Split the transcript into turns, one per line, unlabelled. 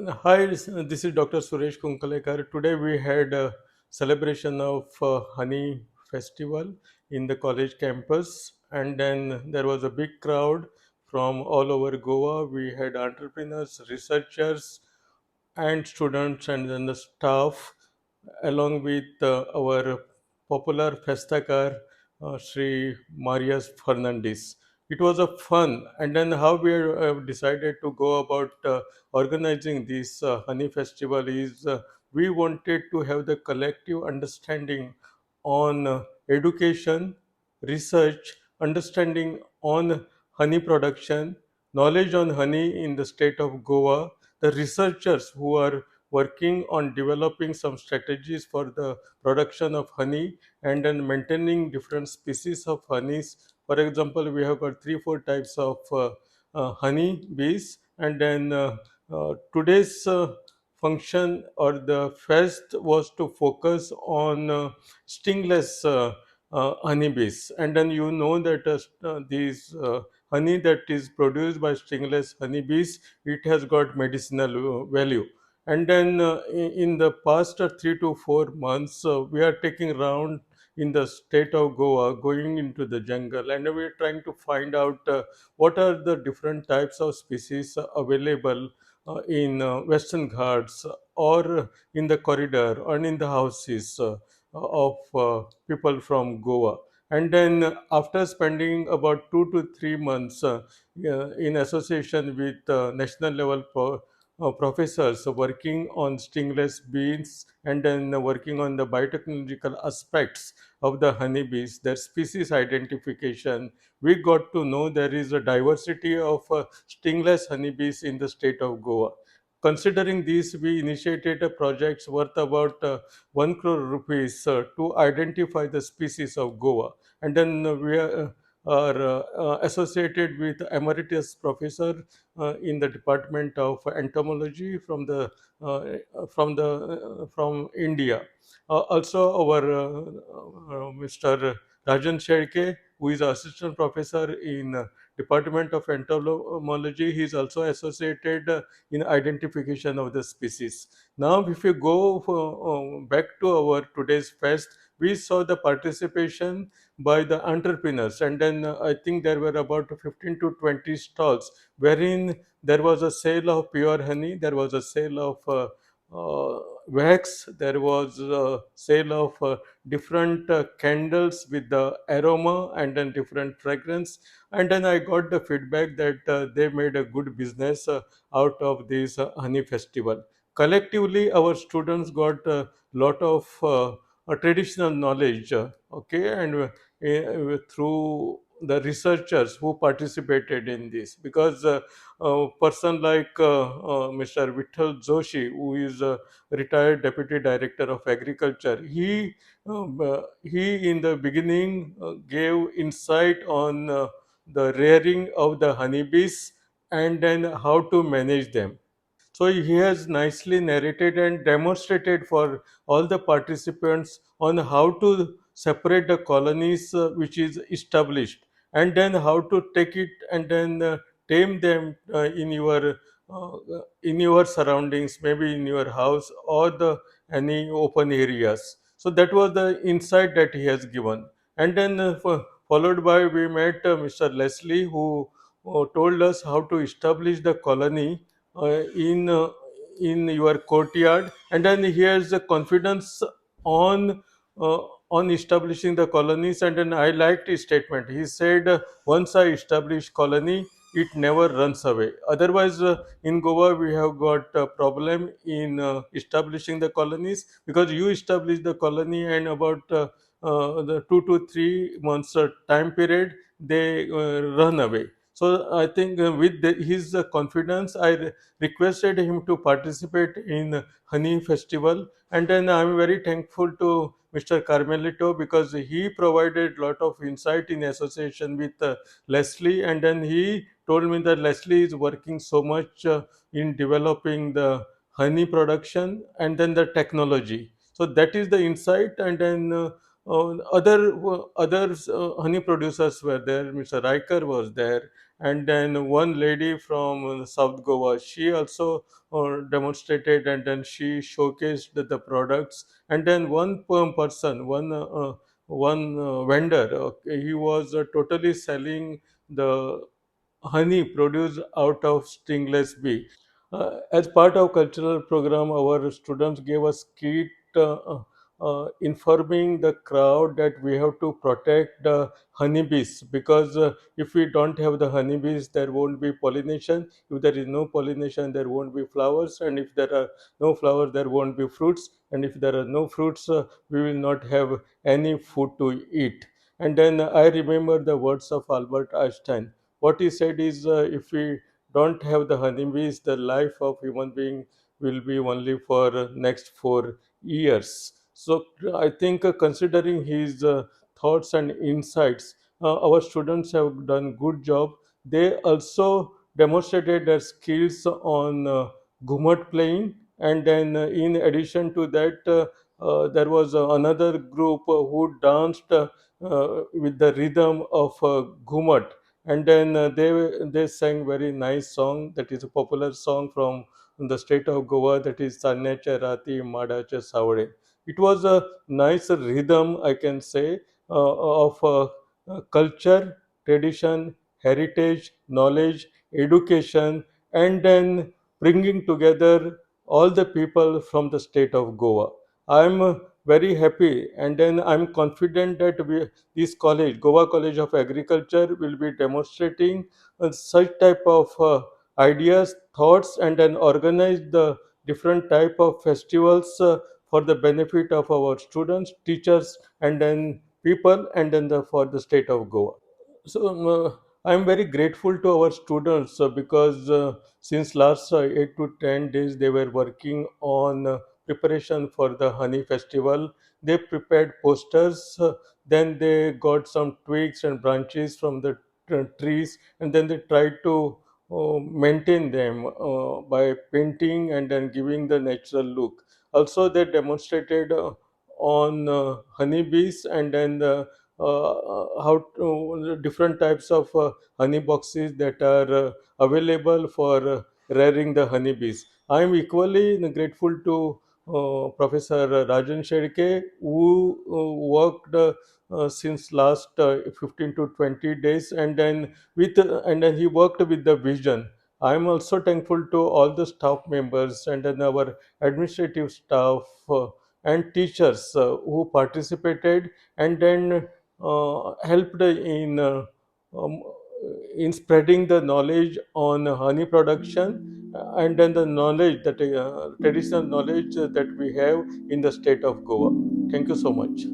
Hi, this is Dr. Suresh Kunkalikar. Today we had a celebration of honey festival in the college campus, and then there was a big crowd from all over Goa. We had entrepreneurs, researchers, and students, and then the staff, along with our popular FESTAKAR, Sri Marius Fernandes. It was a fun, and then how we decided to go about organizing this honey festival is we wanted to have the collective understanding on education, research, understanding on honey production, knowledge on honey in the state of Goa, the researchers who are working on developing some strategies for the production of honey and then maintaining different species of honeys. For example, we have got three, four types of honey bees, and then today's function or the fest was to focus on stingless honeybees, and then you know that these honey that is produced by stingless honeybees, it has got medicinal value. And then in the past 3 to 4 months, we are taking round in the state of Goa, going into the jungle, and we are trying to find out what are the different types of species available in Western Ghats or in the corridor or in the houses of people from Goa. And then after spending about 2 to 3 months in association with national level professors working on stingless bees and then working on the biotechnological aspects of the honeybees, their species identification, we got to know there is a diversity of stingless honeybees in the state of Goa. Considering this, we initiated a project worth about 1 crore rupees to identify the species of Goa. And then we are associated with emeritus professor in the Department of Entomology from India. Also, our Mr. Rajan Shedke, who is assistant professor in Department of Entomology, he is also associated in identification of the species. Now, if you go back to our today's fest, we saw the participation by the entrepreneurs, and then I think there were about 15 to 20 stalls wherein there was a sale of pure honey, there was a sale of wax, there was a sale of different candles with the aroma and then different fragrance. And then I got the feedback that they made a good business out of this honey festival. Collectively, our students got a lot of traditional knowledge, okay, and through the researchers who participated in this, because a person like Mr. Vittal Joshi, who is a retired deputy director of agriculture, he in the beginning gave insight on the rearing of the honeybees and then how to manage them. So he has nicely narrated and demonstrated for all the participants on how to separate the colonies which is established, and then how to take it and then tame them in your surroundings, maybe in your house or the any open areas. So that was the insight that he has given. And then followed by we met Mr. Leslie, who told us how to establish the colony uh, in uh, in your courtyard, and then he has the confidence on uh, on establishing the colonies. And then I liked his statement. He said, once I establish colony, it never runs away. Otherwise, in Goa we have got a problem in establishing the colonies, because you establish the colony and about the 2 to 3 months time period they run away. So I think with his confidence, I requested him to participate in honey festival. And then I'm very thankful to Mr. Carmelito, because he provided lot of insight in association with Leslie. And then he told me that Leslie is working so much in developing the honey production and then the technology. So that is the insight. And then other honey producers were there. Mr. Riker was there, and then one lady from South Goa, she also demonstrated, and then she showcased the products. And then one person, one vendor, he was totally selling the honey produced out of stingless bee. As part of cultural program, our students gave us kit informing the crowd that we have to protect the honeybees, because if we don't have the honeybees, there won't be pollination. If there is no pollination, there won't be flowers, and if there are no flowers, there won't be fruits, and if there are no fruits, we will not have any food to eat. And then I remember the words of Albert Einstein. What he said is, if we don't have the honeybees, the life of human being will be only for next 4 years. So I think, considering his thoughts and insights, our students have done good job. They also demonstrated their skills on ghumot playing, and then in addition to that, there was another group who danced with the rhythm of ghumot, and then they sang very nice song, that is a popular song from the state of Goa, that is Sanyacha Rati Madacha Savade. It was a nice rhythm, I can say, of culture, tradition, heritage, knowledge, education, and then bringing together all the people from the state of Goa. I'm very happy, and then I'm confident that this college, Goa College of Agriculture, will be demonstrating such type of ideas, thoughts, and then organize the different type of festivals for the benefit of our students, teachers, and then people, and then for the state of Goa. So I'm very grateful to our students, because since last 8 to 10 days they were working on preparation for the honey festival. They prepared posters, then they got some twigs and branches from the trees, and then they tried to maintain them by painting and then giving the natural look. Also, they demonstrated on honeybees, and then how to, different types of honey boxes that are available for rearing the honeybees. I am equally grateful to Professor Rajan Shedke, who worked since last 15 to 20 days, and then he worked with the vision. I am also thankful to all the staff members, and then our administrative staff and teachers who participated, and then helped um, in spreading the knowledge on honey production, and then the knowledge that traditional knowledge that we have in the state of Goa. Thank you so much.